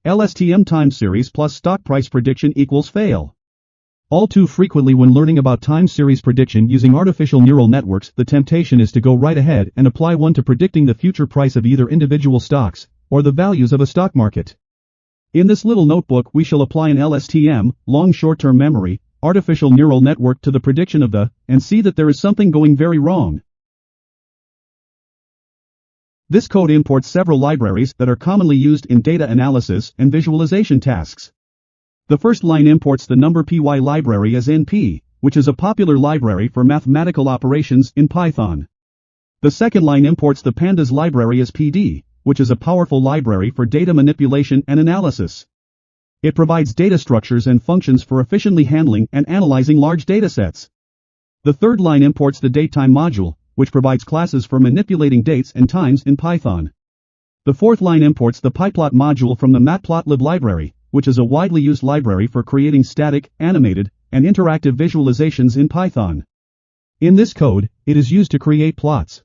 LSTM time series plus stock price prediction equals fail. All too frequently when learning about time series prediction using artificial neural networks, the temptation is to go right ahead and apply one to predicting the future price of either individual stocks or the values of a stock market. In this little notebook we shall apply an LSTM, long short-term memory, artificial neural network to the prediction of and see that there is something going very wrong. This code imports several libraries that are commonly used in data analysis and visualization tasks. The first line imports the number py library as NP, which is a popular library for mathematical operations in Python. The second line imports the pandas library as PD, which is a powerful library for data manipulation and analysis. It provides data structures and functions for efficiently handling and analyzing large datasets. The third line imports the datetime module, which provides classes for manipulating dates and times in Python. The fourth line imports the pyplot module from the matplotlib library, which is a widely used library for creating static, animated, and interactive visualizations in Python. In this code, it is used to create plots.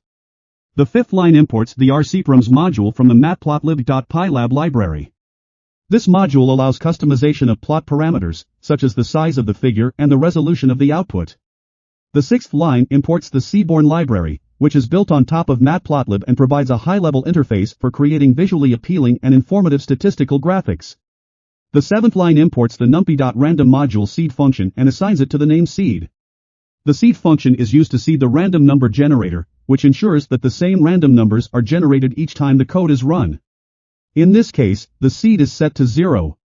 The fifth line imports the rcprams module from the matplotlib.pylab library. This module allows customization of plot parameters, such as the size of the figure and the resolution of the output. The sixth line imports the Seaborn library, which is built on top of matplotlib and provides a high-level interface for creating visually appealing and informative statistical graphics. The seventh line imports the numpy.random module seed function and assigns it to the name seed. The seed function is used to seed the random number generator, which ensures that the same random numbers are generated each time the code is run. In this case, the seed is set to 0.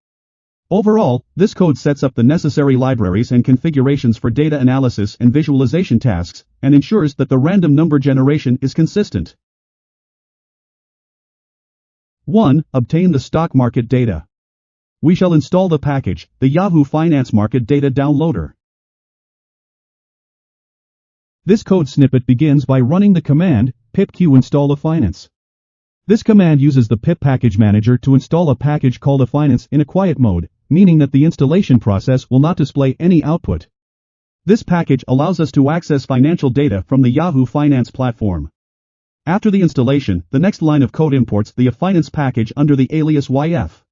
Overall, this code sets up the necessary libraries and configurations for data analysis and visualization tasks, and ensures that the random number generation is consistent. 1. Obtain the stock market data. We shall install the package, the Yahoo Finance Market Data Downloader. This code snippet begins by running the command pip-q install afinance. This command uses the pip package manager to install a package called afinance in a quiet mode, meaning that the installation process will not display any output. This package allows us to access financial data from the Yahoo Finance platform. After the installation, the next line of code imports the afinance package under the alias YF.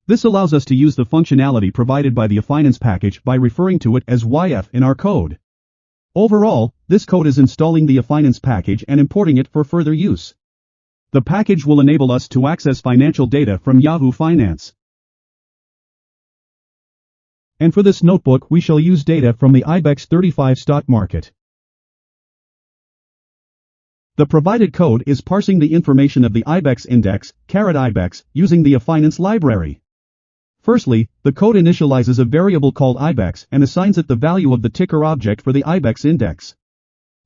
This allows us to use the functionality provided by the afinance package by referring to it as YF in our code. Overall, this code is installing the afinance package and importing it for further use. The package will enable us to access financial data from Yahoo Finance. And for this notebook we shall use data from the IBEX 35 stock market. The provided code is parsing the information of the IBEX index, _IBEX, using the afinance library. Firstly, the code initializes a variable called IBEX and assigns it the value of the ticker object for the IBEX index.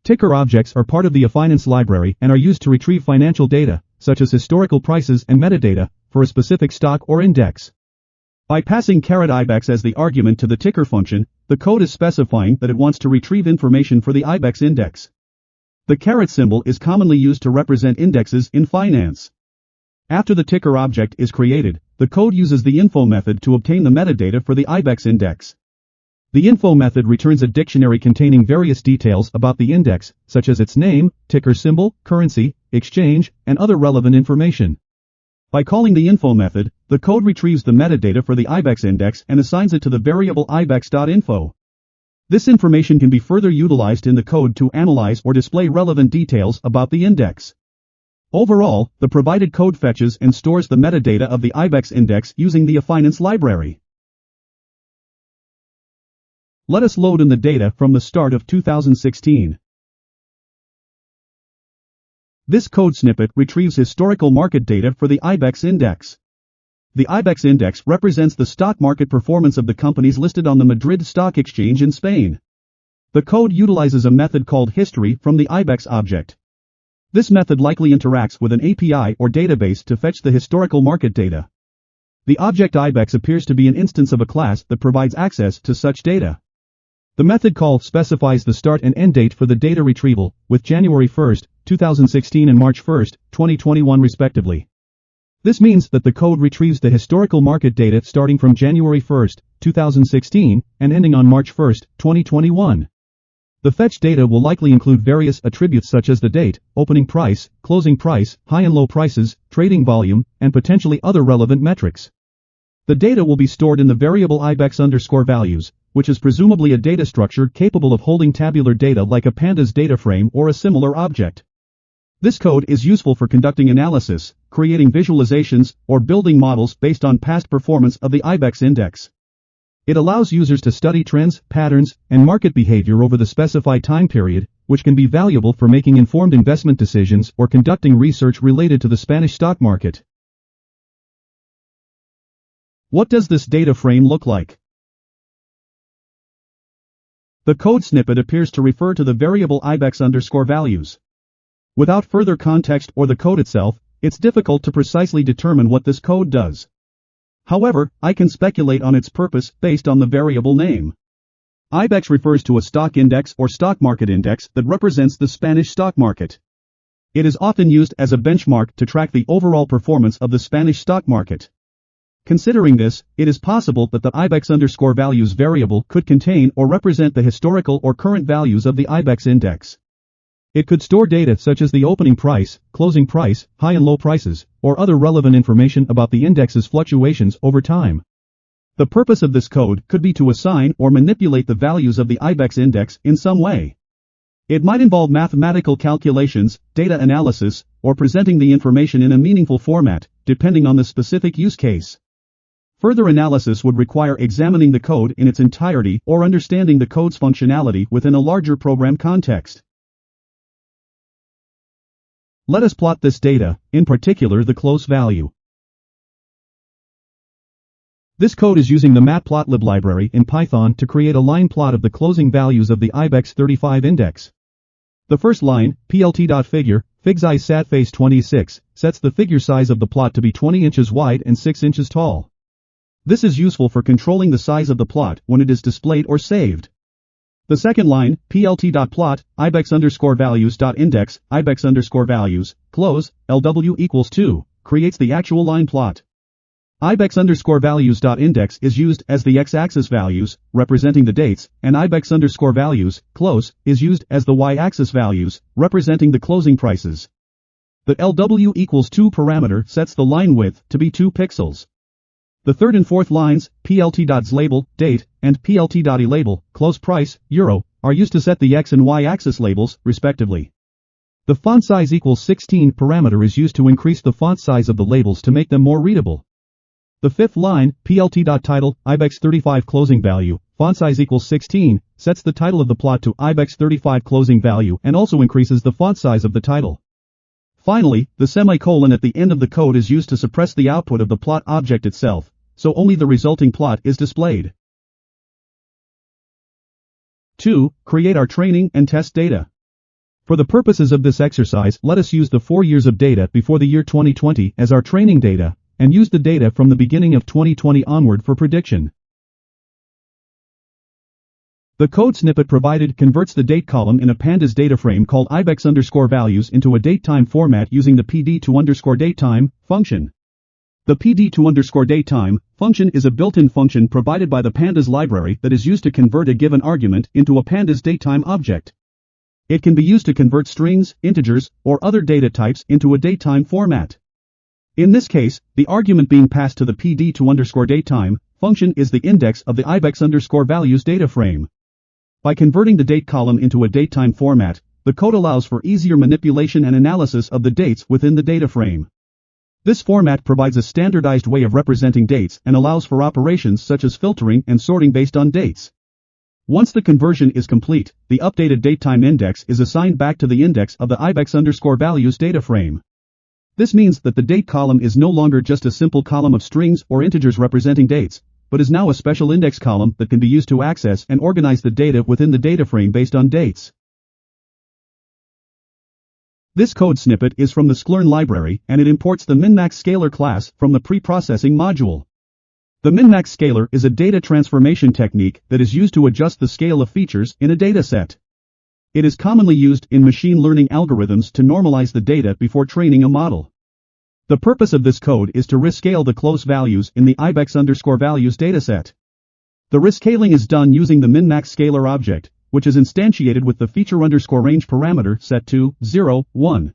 Ticker objects are part of the afinance library and are used to retrieve financial data, such as historical prices and metadata, for a specific stock or index. By passing _IBEX as the argument to the ticker function, the code is specifying that it wants to retrieve information for the IBEX index. The caret symbol is commonly used to represent indexes in finance. After the ticker object is created, the code uses the info method to obtain the metadata for the IBEX index. The info method returns a dictionary containing various details about the index, such as its name, ticker symbol, currency, exchange, and other relevant information. By calling the info method, the code retrieves the metadata for the IBEX index and assigns it to the variable ibex.info. This information can be further utilized in the code to analyze or display relevant details about the index. Overall, the provided code fetches and stores the metadata of the IBEX index using the afinance library. Let us load in the data from the start of 2016. This code snippet retrieves historical market data for the IBEX index. The IBEX index represents the stock market performance of the companies listed on the Madrid Stock Exchange in Spain. The code utilizes a method called history from the IBEX object. This method likely interacts with an API or database to fetch the historical market data. The object IBEX appears to be an instance of a class that provides access to such data. The method call specifies the start and end date for the data retrieval, with January 1, 2016 and March 1, 2021 respectively. This means that the code retrieves the historical market data starting from January 1, 2016, and ending on March 1, 2021. The fetch data will likely include various attributes such as the date, opening price, closing price, high and low prices, trading volume, and potentially other relevant metrics. The data will be stored in the variable ibex_values, which is presumably a data structure capable of holding tabular data like a pandas data frame or a similar object. This code is useful for conducting analysis, creating visualizations, or building models based on past performance of the ibex index. It allows users to study trends, patterns, and market behavior over the specified time period, which can be valuable for making informed investment decisions or conducting research related to the Spanish stock market. What does this data frame look like? The code snippet appears to refer to the variable ibex_values. Without further context or the code itself, it's difficult to precisely determine what this code does. However, I can speculate on its purpose based on the variable name. Ibex refers to a stock index or stock market index that represents the Spanish stock market. It is often used as a benchmark to track the overall performance of the Spanish stock market. Considering this, it is possible that the ibex_values variable could contain or represent the historical or current values of the ibex index. It could store data such as the opening price, closing price, high and low prices, or other relevant information about the index's fluctuations over time. The purpose of this code could be to assign or manipulate the values of the ibex index in some way. It might involve mathematical calculations, data analysis, or presenting the information in a meaningful format, depending on the specific use case. Further analysis would require examining the code in its entirety or understanding the code's functionality within a larger program context. Let us plot this data, in particular the close value. This code is using the matplotlib library in Python to create a line plot of the closing values of the ibex 35 index. The first line, plt.figure, figsize satface 26, sets the figure size of the plot to be 20 inches wide and 6 inches tall. This is useful for controlling the size of the plot when it is displayed or saved. The second line, plt.plot, ibex_values.index, ibex_values, close, lw equals 2, creates the actual line plot. Ibex_values.index is used as the x-axis values, representing the dates, and ibex_values, close, is used as the y-axis values, representing the closing prices. The lw equals 2 parameter sets the line width to be 2 pixels. The third and fourth lines, plt.zlabel, date, and plt.elabel, close price, euro, are used to set the x and y-axis labels, respectively. The font size equals 16 parameter is used to increase the font size of the labels to make them more readable. The fifth line, plt.title, ibex 35 closing value, font size equals 16, sets the title of the plot to ibex 35 closing value and also increases the font size of the title. Finally, the semicolon at the end of the code is used to suppress the output of the plot object itself, so only the resulting plot is displayed. 2. Create our training and test data. For the purposes of this exercise, let us use the 4 years of data before the year 2020 as our training data, and use the data from the beginning of 2020 onward for prediction. The code snippet provided converts the date column in a pandas data frame called ibex_values into a datetime format using the pd2_datetime function. The pd2_datetime function is a built-in function provided by the pandas library that is used to convert a given argument into a pandas datetime object. It can be used to convert strings, integers, or other data types into a datetime format. In this case, the argument being passed to the pd2_datetime function is the index of the ibex_values data frame. By converting the date column into a datetime format, the code allows for easier manipulation and analysis of the dates within the data frame. This format provides a standardized way of representing dates and allows for operations such as filtering and sorting based on dates. Once the conversion is complete, the updated datetime index is assigned back to the index of the ibex_values data frame. This means that the date column is no longer just a simple column of strings or integers representing dates, but is now a special index column that can be used to access and organize the data within the data frame based on dates. This code snippet is from the sklearn library and it imports the minmax scalar class from the preprocessing module. The minmax scalar is a data transformation technique that is used to adjust the scale of features in a dataset. It is commonly used in machine learning algorithms to normalize the data before training a model. The purpose of this code is to rescale the close values in the ibex_values dataset. The rescaling is done using the minmax scalar object, which is instantiated with the feature_range parameter set to 0, 1.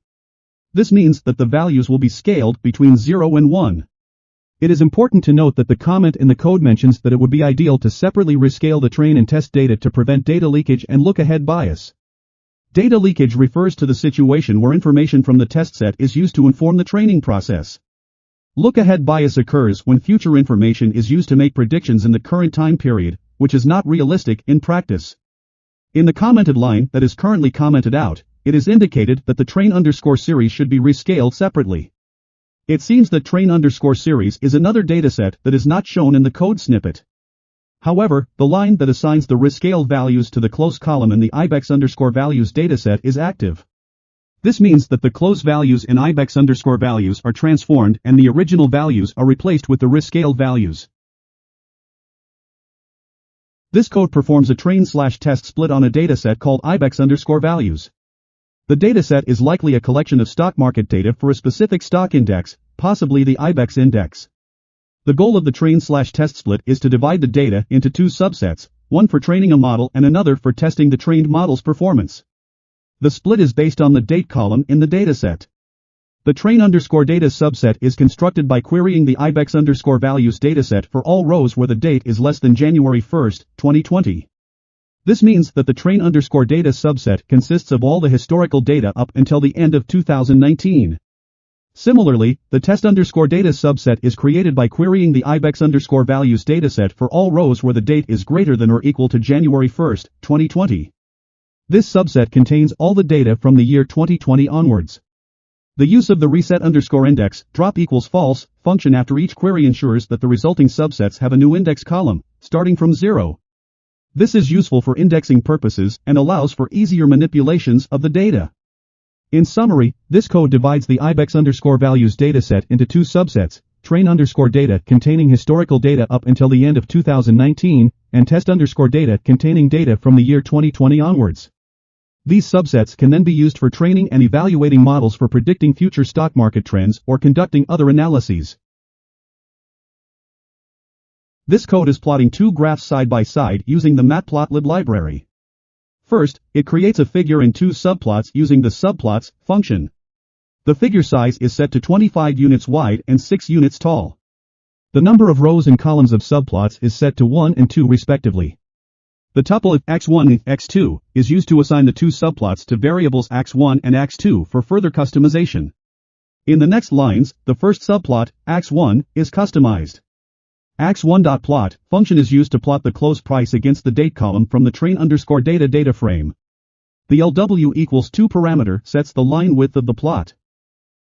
This means that the values will be scaled between 0 and 1. It is important to note that the comment in the code mentions that it would be ideal to separately rescale the train and test data to prevent data leakage and look-ahead bias. Data leakage refers to the situation where information from the test set is used to inform the training process. Look-ahead bias occurs when future information is used to make predictions in the current time period, which is not realistic in practice. In the commented line that is currently commented out, it is indicated that the train_series should be rescaled separately. It seems that train_series is another dataset that is not shown in the code snippet. However, the line that assigns the rescaled values to the close column in the ibex_values dataset is active. This means that the close values in ibex_values are transformed and the original values are replaced with the rescaled values. This code performs a train/test split on a dataset called ibex_values. The dataset is likely a collection of stock market data for a specific stock index, possibly the IBEX index. The goal of the train/test split is to divide the data into two subsets, one for training a model and another for testing the trained model's performance. The split is based on the date column in the dataset. The train_data subset is constructed by querying the ibex_values dataset for all rows where the date is less than January 1, 2020. This means that the train_data subset consists of all the historical data up until the end of 2019. Similarly, the test_data subset is created by querying the ibex_values dataset for all rows where the date is greater than or equal to January 1, 2020. This subset contains all the data from the year 2020 onwards. The use of the reset_index drop equals false function after each query ensures that the resulting subsets have a new index column, starting from 0. This is useful for indexing purposes and allows for easier manipulations of the data. In summary, this code divides the ibex_values dataset into two subsets, train_data containing historical data up until the end of 2019, and test_data containing data from the year 2020 onwards. These subsets can then be used for training and evaluating models for predicting future stock market trends or conducting other analyses. This code is plotting two graphs side by side using the matplotlib library. First, it creates a figure in two subplots using the subplots function. The figure size is set to 25 units wide and 6 units tall. The number of rows and columns of subplots is set to 1 and 2 respectively. The tuple of x1 and x2 is used to assign the two subplots to variables x1 and x2 for further customization. In the next lines, the first subplot, x1, is customized. x1.plot function is used to plot the close price against the date column from the train_data data frame. The LW equals 2 parameter sets the line width of the plot.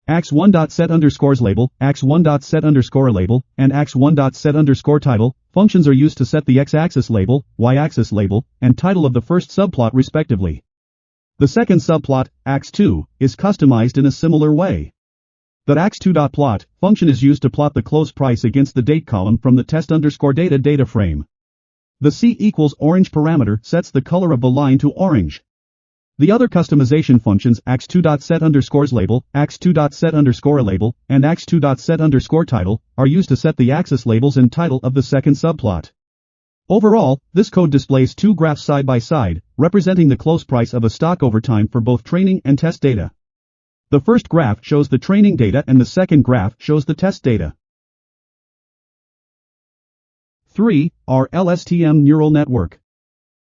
x1.set_label, x1.set_label, and x1.set_title functions are used to set the x-axis label, y-axis label, and title of the first subplot respectively. The second subplot, x2, is customized in a similar way. The x2.plot function is used to plot the close price against the date column from the test_data data frame. The C equals orange parameter sets the color of the line to orange. The other customization functions x2.set_label, x2.set_label, and x2.set_title are used to set the axis labels and title of the second subplot. Overall, this code displays two graphs side by side, representing the close price of a stock over time for both training and test data. The first graph shows the training data and the second graph shows the test data. 3. Our LSTM neural network.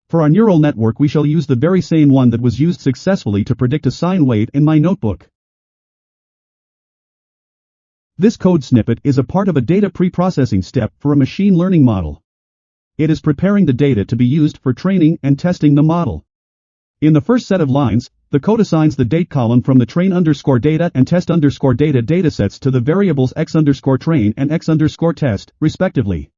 For our neural network we shall use the very same one that was used successfully to predict a sine wave in my notebook. This code snippet is a part of a data pre-processing step for a machine learning model. It is preparing the data to be used for training and testing the model. In the first set of lines, the code assigns the date column from the train_data and test_data datasets to the variables x_train and x_test, respectively.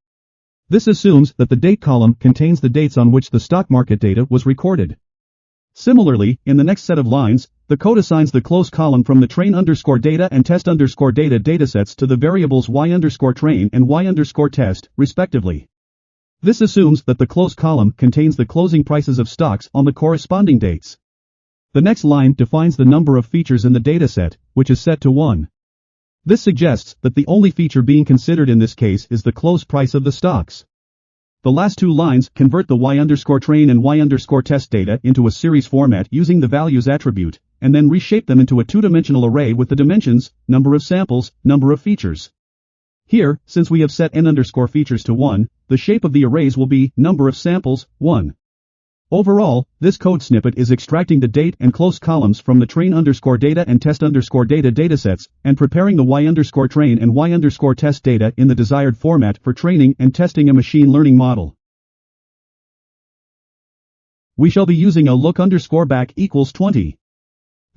This assumes that the date column contains the dates on which the stock market data was recorded. Similarly, in the next set of lines, the code assigns the close column from the train_data and test_data datasets to the variables y_train and y_test, respectively. This assumes that the close column contains the closing prices of stocks on the corresponding dates. The next line defines the number of features in the dataset, which is set to 1. This suggests that the only feature being considered in this case is the close price of the stocks. The last two lines convert the y_train and y_test data into a series format using the values attribute, and then reshape them into a two-dimensional array with the dimensions, number of samples, number of features. Here, since we have set n_features to 1, the shape of the arrays will be number of samples, 1. Overall, this code snippet is extracting the date and close columns from the train_data and test_data datasets, and preparing the y_train and y_test data in the desired format for training and testing a machine learning model. We shall be using a look_back equals 20.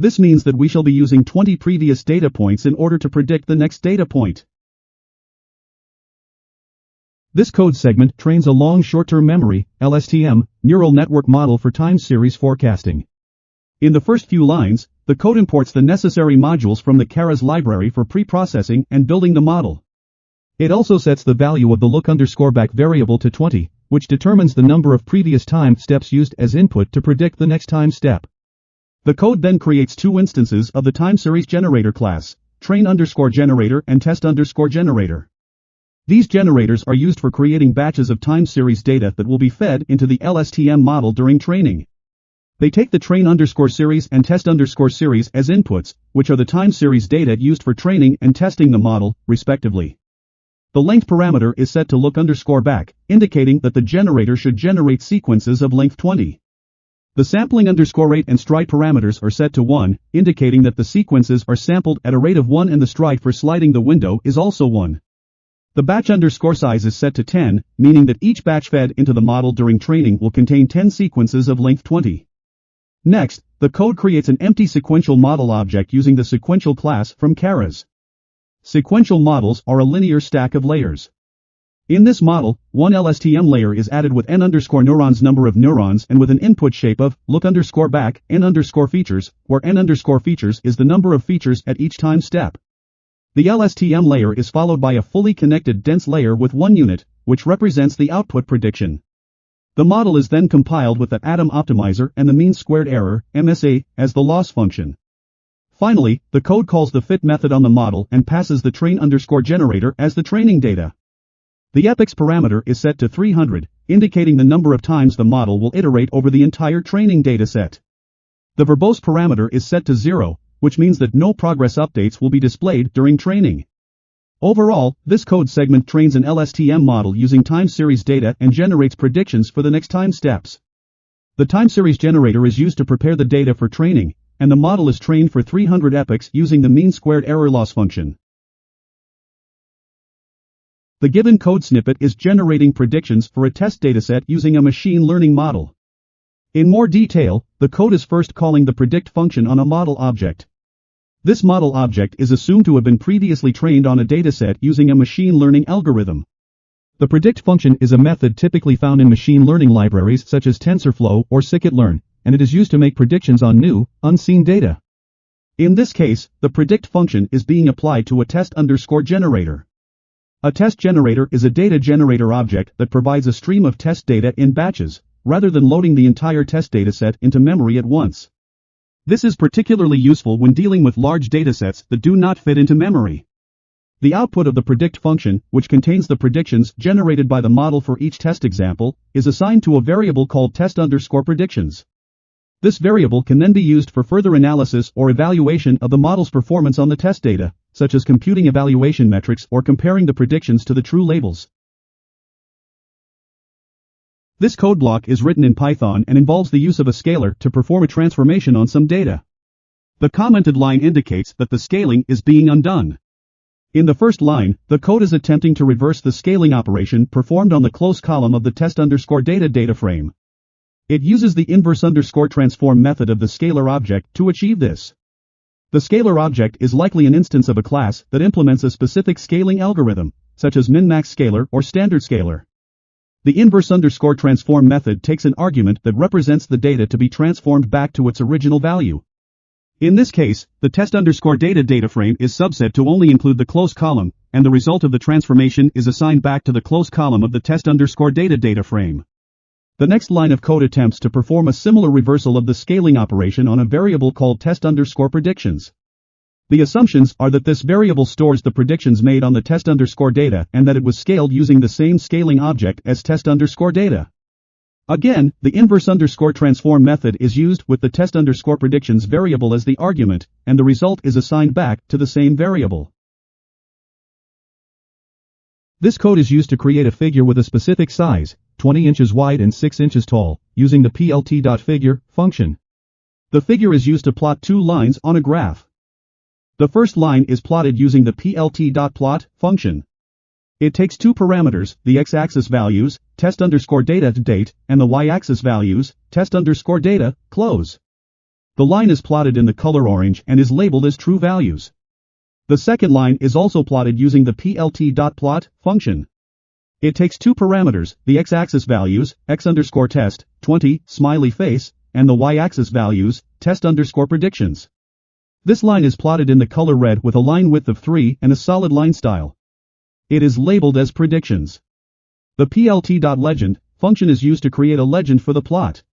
This means that we shall be using 20 previous data points in order to predict the next data point. This code segment trains a long short-term memory, LSTM, neural network model for time series forecasting. In the first few lines, the code imports the necessary modules from the Keras library for pre-processing and building the model. It also sets the value of the look_back variable to 20, which determines the number of previous time steps used as input to predict the next time step. The code then creates two instances of the time series generator class, train_generator and test_generator. These generators are used for creating batches of time series data that will be fed into the LSTM model during training. They take the train_series and test_series as inputs, which are the time series data used for training and testing the model, respectively. The length parameter is set to look_back, indicating that the generator should generate sequences of length 20. The sampling_rate and stride parameters are set to 1, indicating that the sequences are sampled at a rate of 1 and the stride for sliding the window is also 1. The batch_size is set to 10, meaning that each batch fed into the model during training will contain 10 sequences of length 20. Next, the code creates an empty sequential model object using the sequential class from Keras. Sequential models are a linear stack of layers. In this model, one LSTM layer is added with n_neurons number of neurons and with an input shape of look_back n_features, where n_features is the number of features at each time step. The LSTM layer is followed by a fully connected dense layer with one unit, which represents the output prediction. The model is then compiled with the atom optimizer and the mean squared error, MSA, as the loss function. Finally, the code calls the fit method on the model and passes the train_generator as the training data. The epochs parameter is set to 300, indicating the number of times the model will iterate over the entire training dataset. The verbose parameter is set to 0, which means that no progress updates will be displayed during training. Overall, this code segment trains an LSTM model using time series data and generates predictions for the next time steps. The time series generator is used to prepare the data for training, and the model is trained for 300 epochs using the mean squared error loss function. The given code snippet is generating predictions for a test dataset using a machine learning model. In more detail, the code is first calling the predict function on a model object. This model object is assumed to have been previously trained on a dataset using a machine learning algorithm. The predict function is a method typically found in machine learning libraries such as TensorFlow or scikit-learn, and it is used to make predictions on new, unseen data. In this case, the predict function is being applied to a test_generator. A test generator is a data generator object that provides a stream of test data in batches, rather than loading the entire test dataset into memory at once. This is particularly useful when dealing with large datasets that do not fit into memory. The output of the predict function, which contains the predictions generated by the model for each test example, is assigned to a variable called test_predictions. This variable can then be used for further analysis or evaluation of the model's performance on the test data, such as computing evaluation metrics or comparing the predictions to the true labels. This code block is written in Python and involves the use of a scaler to perform a transformation on some data. The commented line indicates that the scaling is being undone. In the first line, the code is attempting to reverse the scaling operation performed on the close column of the test_data data frame. It uses the inverse_transform method of the scalar object to achieve this. The scalar object is likely an instance of a class that implements a specific scaling algorithm, such as min-max scalar or standard scalar. The inverse_transform method takes an argument that represents the data to be transformed back to its original value. In this case, the test_data data frame is subset to only include the close column, and the result of the transformation is assigned back to the close column of the test_data data frame. The next line of code attempts to perform a similar reversal of the scaling operation on a variable called test_predictions. The assumptions are that this variable stores the predictions made on the test_data and that it was scaled using the same scaling object as test_data. Again, the inverse_transform method is used with the test_predictions variable as the argument, and the result is assigned back to the same variable. This code is used to create a figure with a specific size, 20 inches wide and 6 inches tall, using the plt.figure function. The figure is used to plot two lines on a graph. The first line is plotted using the plt.plot function. It takes two parameters, the x-axis values, test_data to date, and the y-axis values, test_data, close. The line is plotted in the color orange and is labeled as true values. The second line is also plotted using the plt.plot function. It takes two parameters, the x-axis values, x_test, 20, smiley face, and the y-axis values, test_predictions. This line is plotted in the color red with a line width of 3 and a solid line style. It is labeled as predictions. The plt.legend function is used to create a legend for the plot.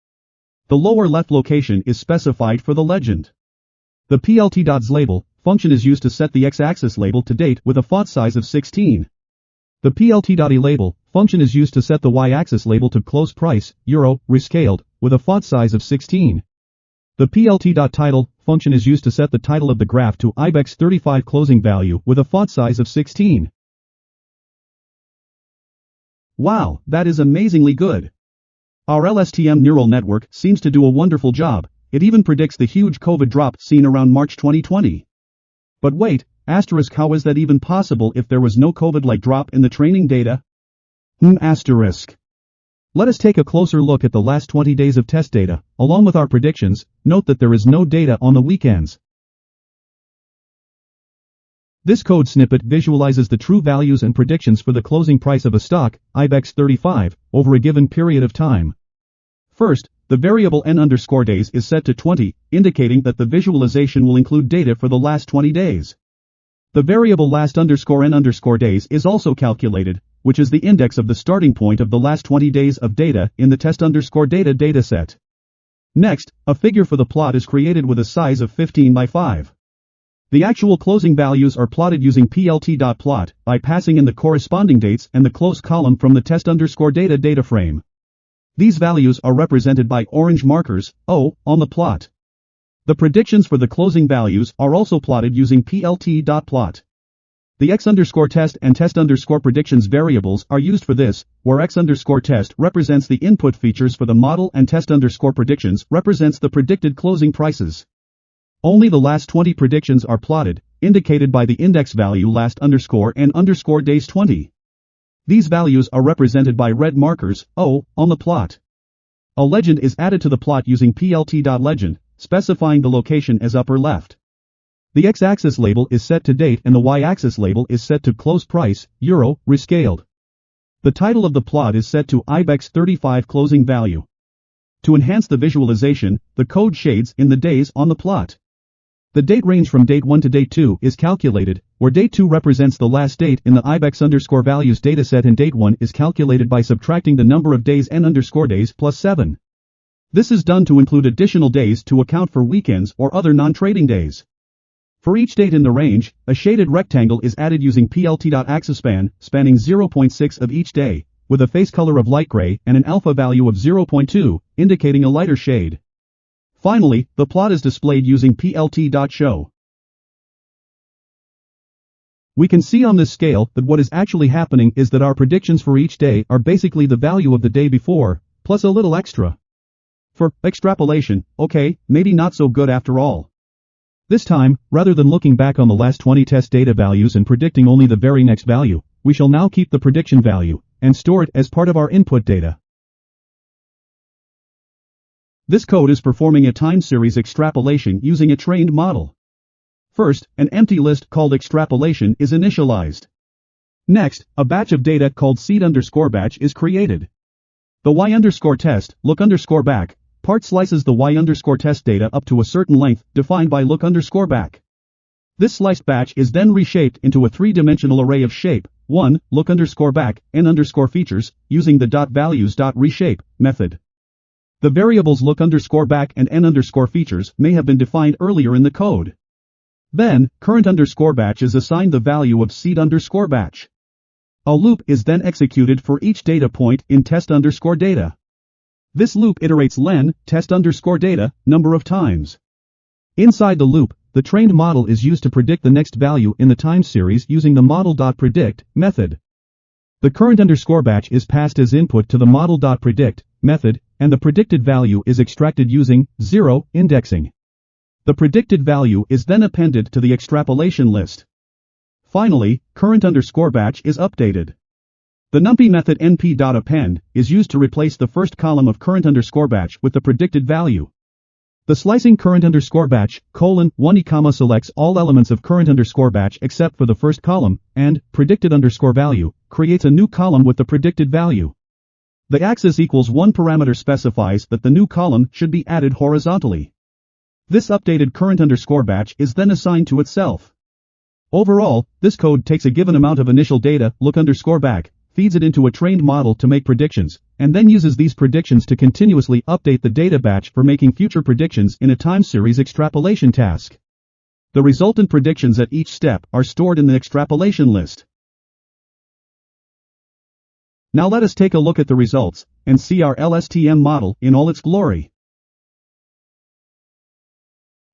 The lower left location is specified for the legend. The plt.label function is used to set the x-axis label to date with a font size of 16. The plt.elabel function is used to set the y-axis label to close price, euro, rescaled, with a font size of 16. The plt.title function is used to set the title of the graph to ibex 35 closing value with a font size of 16. Wow, that is amazingly good. Our LSTM neural network seems to do a wonderful job. It even predicts the huge COVID drop seen around March 2020. But wait, asterisk, how is that even possible if there was no COVID-like drop in the training data? Asterisk. Let us take a closer look at the last 20 days of test data, along with our predictions. Note that there is no data on the weekends. This code snippet visualizes the true values and predictions for the closing price of a stock, ibex 35, over a given period of time. First, the variable n_days is set to 20, indicating that the visualization will include data for the last 20 days. The variable last_n_days is also calculated, which is the index of the starting point of the last 20 days of data in the test_data dataset. Next, a figure for the plot is created with a size of 15 by 5. The actual closing values are plotted using plt.plot by passing in the corresponding dates and the close column from the test_data data frame. These values are represented by orange markers, O, on the plot. The predictions for the closing values are also plotted using plt.plot. The x_test and test_predictions variables are used for this, where x_test represents the input features for the model and test_predictions represents the predicted closing prices. Only the last 20 predictions are plotted, indicated by the index value last_n_days 20. These values are represented by red markers, O, on the plot. A legend is added to the plot using plt.legend, specifying the location as upper left. The x-axis label is set to date and the y-axis label is set to close price, euro, rescaled. The title of the plot is set to ibex 35 closing value. To enhance the visualization, the code shades in the days on the plot. The date range from date 1 to date 2 is calculated, where date 2 represents the last date in the ibex_values dataset and date 1 is calculated by subtracting the number of days n_days plus 7. This is done to include additional days to account for weekends or other non-trading days. For each date in the range, a shaded rectangle is added using plt.axisspan, spanning 0.6 of each day, with a face color of light gray and an alpha value of 0.2, indicating a lighter shade. Finally, the plot is displayed using plt.show. We can see on this scale that what is actually happening is that our predictions for each day are basically the value of the day before, plus a little extra. For extrapolation, okay, maybe not so good after all. This time, rather than looking back on the last 20 test data values and predicting only the very next value, we shall now keep the prediction value and store it as part of our input data. This code is performing a time series extrapolation using a trained model. First, an empty list called extrapolation is initialized. Next, a batch of data called seed_batch is created. The y_test, look_back, part slices the y_test data up to a certain length defined by look_back. This sliced batch is then reshaped into a three-dimensional array of shape, 1, look_back, n_features, using the .values.reshape method. The variables look_back and n_features may have been defined earlier in the code. Then, current_batch is assigned the value of seed_batch. A loop is then executed for each data point in test_data. This loop iterates len, test_data, number of times. Inside the loop, the trained model is used to predict the next value in the time series using the model.predict method. The current underscore batch is passed as input to the model.predict method, and the predicted value is extracted using 0 indexing. The predicted value is then appended to the extrapolation list. Finally, current underscore batch is updated. The NumPy method np.append is used to replace the first column of current underscore batch with the predicted value. The slicing current underscore batch, :1 selects all elements of current underscore batch except for the first column, and predicted underscore value creates a new column with the predicted value. The axis equals 1 parameter specifies that the new column should be added horizontally. This updated current underscore batch is then assigned to itself. Overall, this code takes a given amount of initial data, look_back, feeds it into a trained model to make predictions, and then uses these predictions to continuously update the data batch for making future predictions in a time series extrapolation task. The resultant predictions at each step are stored in the extrapolation list. Now let us take a look at the results, and see our LSTM model in all its glory.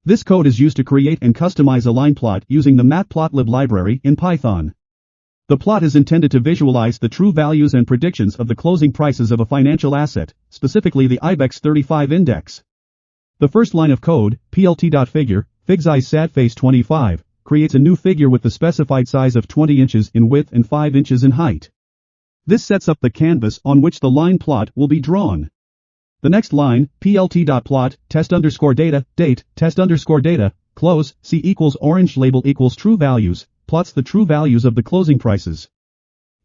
This code is used to create and customize a line plot using the matplotlib library in Python. The plot is intended to visualize the true values and predictions of the closing prices of a financial asset, specifically the IBEX 35 index. The first line of code, plt.figure, figsize sadface 25, creates a new figure with the specified size of 20 inches in width and 5 inches in height. This sets up the canvas on which the line plot will be drawn. The next line, plt.plot, test_data, date, test_data, close, c equals orange label equals true values, plots the true values of the closing prices.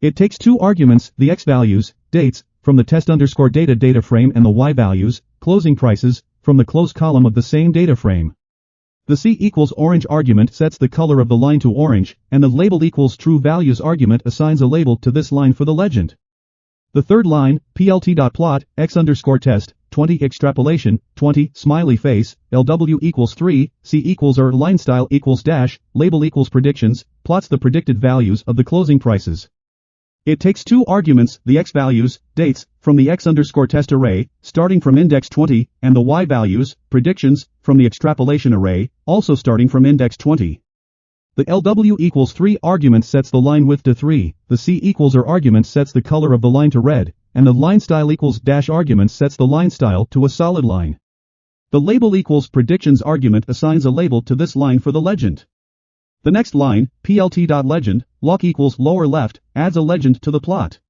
It takes two arguments, the x values, dates, from the test_data data frame and the y values, closing prices, from the close column of the same data frame. The c equals orange argument sets the color of the line to orange, and the label equals true values argument assigns a label to this line for the legend. The third line, plt.plot, x_test, 20 extrapolation, 20, smiley face, LW equals 3, C equals line style equals dash, label equals predictions, plots the predicted values of the closing prices. It takes two arguments, the x values, dates, from the x_test array, starting from index 20, and the y values, predictions, from the extrapolation array, also starting from index 20. The LW equals 3 argument sets the line width to 3, the C equals argument sets the color of the line to red, and the line style equals dash argument sets the line style to a solid line. The label equals predictions argument assigns a label to this line for the legend. The next line, plt.legend, lock equals lower left, adds a legend to the plot.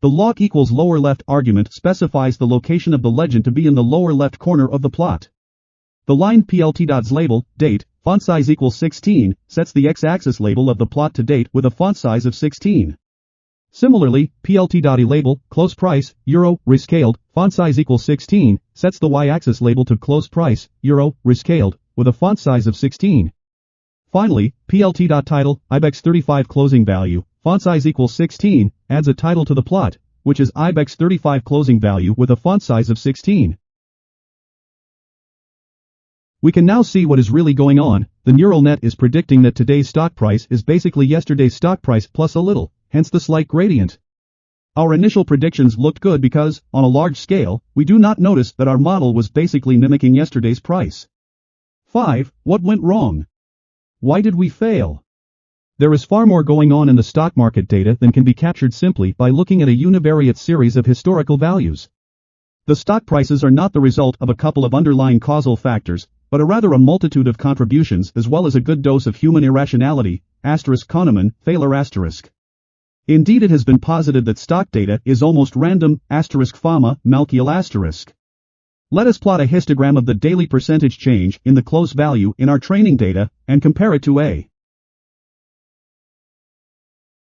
The lock equals lower left argument specifies the location of the legend to be in the lower left corner of the plot. The line plt.label, date, font size equals 16, sets the x-axis label of the plot to date with a font size of 16. Similarly, plt.elabel, close price, euro, rescaled, font size equals 16, sets the y-axis label to close price, euro, rescaled, with a font size of 16. Finally, plt.title, IBEX 35 closing value, font size equals 16, adds a title to the plot, which is IBEX 35 closing value with a font size of 16. We can now see what is really going on. The neural net is predicting that today's stock price is basically yesterday's stock price plus a little, hence the slight gradient. Our initial predictions looked good because, on a large scale, we do not notice that our model was basically mimicking yesterday's price. 5. What went wrong? Why did we fail? There is far more going on in the stock market data than can be captured simply by looking at a univariate series of historical values. The stock prices are not the result of a couple of underlying causal factors, but rather a multitude of contributions as well as a good dose of human irrationality, Kahneman, failure *. Indeed, it has been posited that stock data is almost random, *, Malkiel *. Let us plot a histogram of the daily percentage change in the close value in our training data, and compare it to A.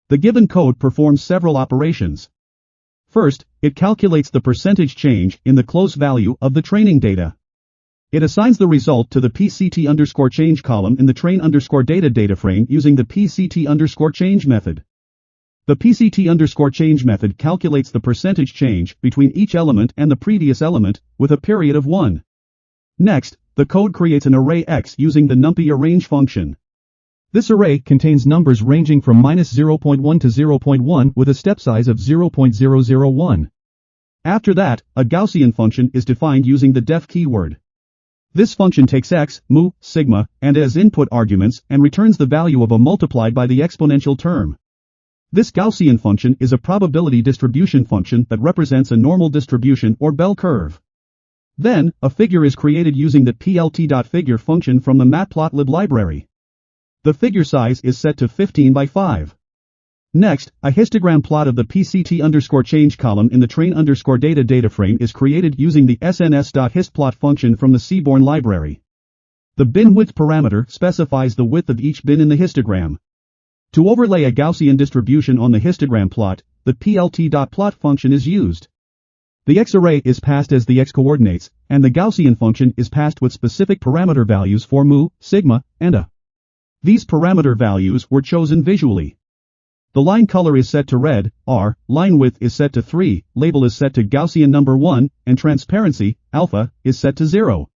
The given code performs several operations. First, it calculates the percentage change in the close value of the training data. It assigns the result to the PCT_change column in the train_data data frame using the PCT_change method. The PCT_change method calculates the percentage change between each element and the previous element, with a period of 1. Next, the code creates an array X using the NumPy arrange function. This array contains numbers ranging from -0.1 to 0.1 with a step size of 0.001. After that, a Gaussian function is defined using the def keyword. This function takes x, mu, sigma, and as input arguments and returns the value of a multiplied by the exponential term. This Gaussian function is a probability distribution function that represents a normal distribution or bell curve. Then, a figure is created using the plt.figure function from the matplotlib library. The figure size is set to 15 by 5. Next, a histogram plot of the pct_change column in the train_data frame is created using the sns.histplot function from the Seaborn library. The bin width parameter specifies the width of each bin in the histogram. To overlay a Gaussian distribution on the histogram plot, the plt.plot function is used. The x-array is passed as the x-coordinates, and the Gaussian function is passed with specific parameter values for mu, sigma, and a. These parameter values were chosen visually. The line color is set to red, R, line width is set to 3, label is set to Gaussian number 1, and transparency, alpha, is set to 0.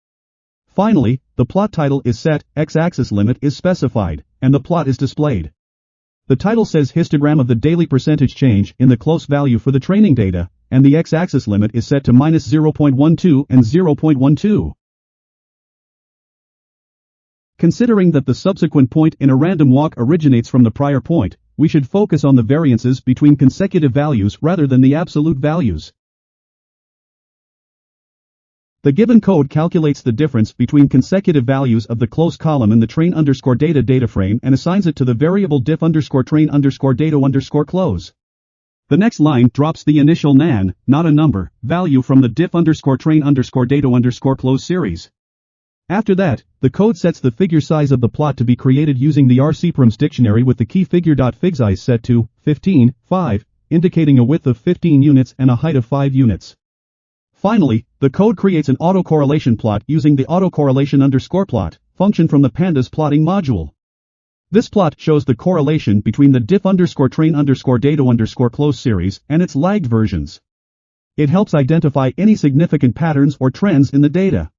Finally, the plot title is set, x-axis limit is specified, and the plot is displayed. The title says histogram of the daily percentage change in the close value for the training data, and the x-axis limit is set to minus 0.12 and 0.12. Considering that the subsequent point in a random walk originates from the prior point, we should focus on the variances between consecutive values rather than the absolute values. The given code calculates the difference between consecutive values of the close column in the train_data data frame and assigns it to the variable diff_train_data_close. The next line drops the initial nan, not a number, value from the diff_train_data_close series. After that, the code sets the figure size of the plot to be created using the RCprams dictionary with the key figure.figsize set to 15, 5, indicating a width of 15 units and a height of 5 units. Finally, the code creates an autocorrelation plot using the autocorrelation_plot function from the pandas plotting module. This plot shows the correlation between the diff_train_data_close series and its lagged versions. It helps identify any significant patterns or trends in the data.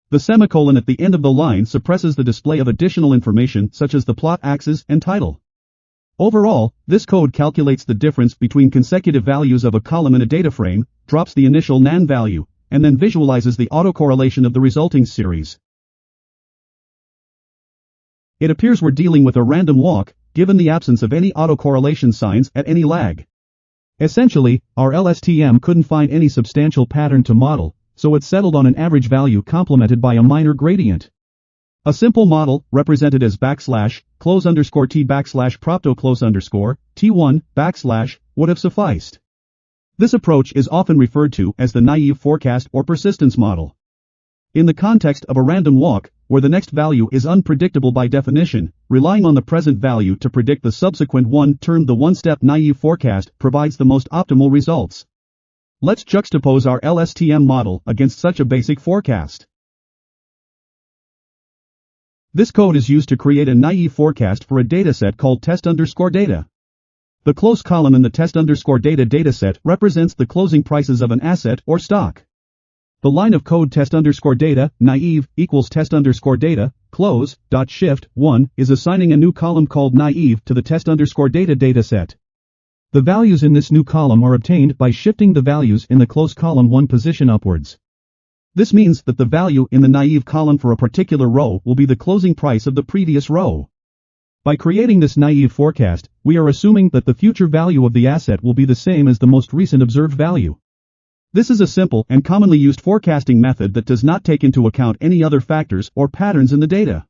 The semicolon at the end of the line suppresses the display of additional information such as the plot axis and title. Overall, this code calculates the difference between consecutive values of a column in a data frame, drops the initial nan value, and then visualizes the autocorrelation of the resulting series. It appears we're dealing with a random walk, given the absence of any autocorrelation signs at any lag. Essentially, our LSTM couldn't find any substantial pattern to model, so it settled on an average value complemented by a minor gradient. A simple model, represented as \t_t_propto_t1 would have sufficed. This approach is often referred to as the naive forecast or persistence model. In the context of a random walk, where the next value is unpredictable by definition, relying on the present value to predict the subsequent one termed the one-step naive forecast provides the most optimal results. Let's juxtapose our LSTM model against such a basic forecast. This code is used to create a naive forecast for a dataset called test_data. The close column in the test_data dataset represents the closing prices of an asset or stock. The line of code test_data, naive, equals test_data, close, .shift, 1, is assigning a new column called naive to the test_data dataset. The values in this new column are obtained by shifting the values in the close column one position upwards. This means that the value in the naive column for a particular row will be the closing price of the previous row. By creating this naive forecast, we are assuming that the future value of the asset will be the same as the most recent observed value. This is a simple and commonly used forecasting method that does not take into account any other factors or patterns in the data.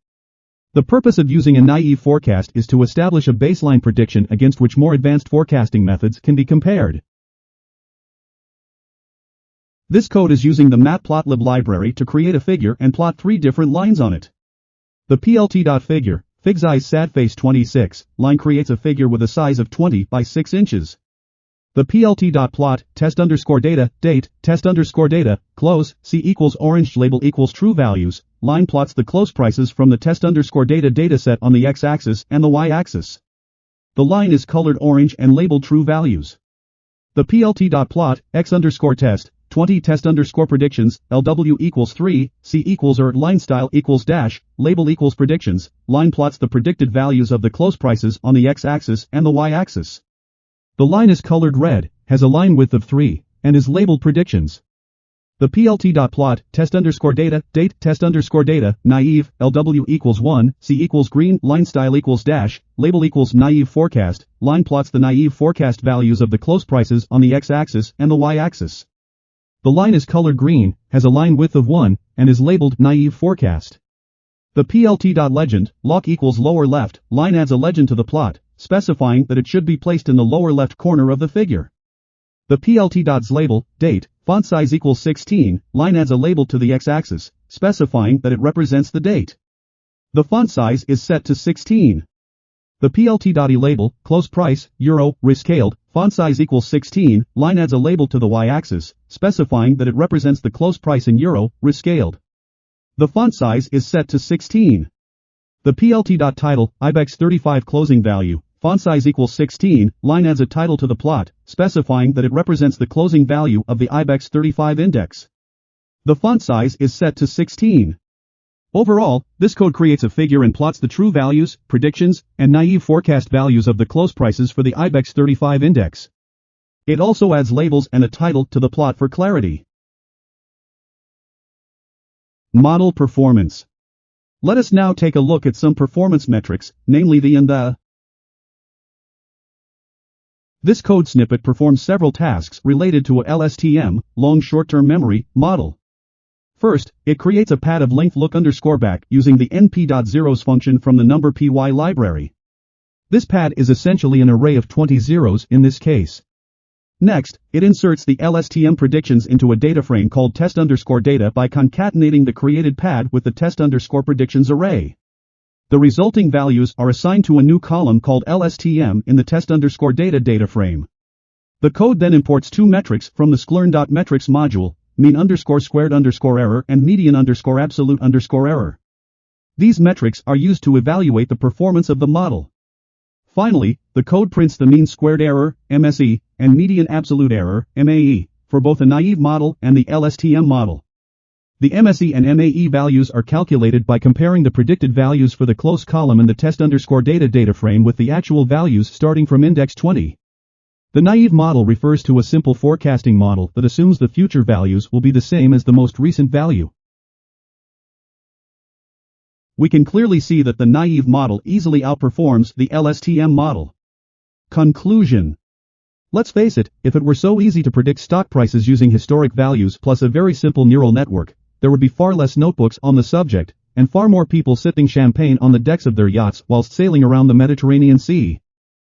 The purpose of using a naive forecast is to establish a baseline prediction against which more advanced forecasting methods can be compared. This code is using the matplotlib library to create a figure and plot 3 different lines on it. The plt.figure, figsize sadface 26, line creates a figure with a size of 20 by 6 inches. The plt.plot, test_data, date, test_data, close, C equals orange label equals true values, line plots the close prices from the test_data dataset on the x-axis and the y-axis. The line is colored orange and labeled true values. The plt.plot, x_test, 20 test_predictions, LW equals 3, C equals line style equals dash, label equals predictions, line plots the predicted values of the close prices on the x-axis and the y-axis. The line is colored red, has a line width of 3, and is labeled predictions. The plt.plot, test_data, date, test_data, naive, LW equals 1, C equals green, line style equals dash, label equals naive forecast, line plots the naive forecast values of the close prices on the x-axis and the y-axis. The line is colored green, has a line width of 1, and is labeled naive forecast. The plt.legend, lock equals lower left, line adds a legend to the plot, specifying that it should be placed in the lower left corner of the figure. The plt.s label, date, font size equals 16, line adds a label to the x-axis, specifying that it represents the date. The font size is set to 16. The plt.e label, close price, euro, rescaled, font size equals 16, line adds a label to the y-axis, specifying that it represents the close price in euro, rescaled. The font size is set to 16. The plt.title, IBEX 35 closing value, font size equals 16, line adds a title to the plot, specifying that it represents the closing value of the IBEX 35 index. The font size is set to 16. Overall, this code creates a figure and plots the true values, predictions, and naive forecast values of the close prices for the IBEX 35 index. It also adds labels and a title to the plot for clarity. Model performance. Let us now take a look at some performance metrics, namely the and the. This code snippet performs several tasks related to a LSTM, long short-term memory, model. First, it creates a pad of length look_back using the np.zeros function from the number py library. This pad is essentially an array of 20 zeros in this case. Next, it inserts the LSTM predictions into a data frame called test_data by concatenating the created pad with the test_predictions array. The resulting values are assigned to a new column called LSTM in the test_data data frame. The code then imports two metrics from the sklern.metrics module, mean_squared_error and median_absolute_error. These metrics are used to evaluate the performance of the model. Finally, the code prints the mean squared error, MSE, and median absolute error, MAE, for both a naive model and the LSTM model. The MSE and MAE values are calculated by comparing the predicted values for the close column in the test_data data frame with the actual values starting from index 20. The naive model refers to a simple forecasting model that assumes the future values will be the same as the most recent value. We can clearly see that the naive model easily outperforms the LSTM model. Conclusion. Let's face it, if it were so easy to predict stock prices using historic values plus a very simple neural network, there would be far less notebooks on the subject, and far more people sipping champagne on the decks of their yachts whilst sailing around the Mediterranean Sea.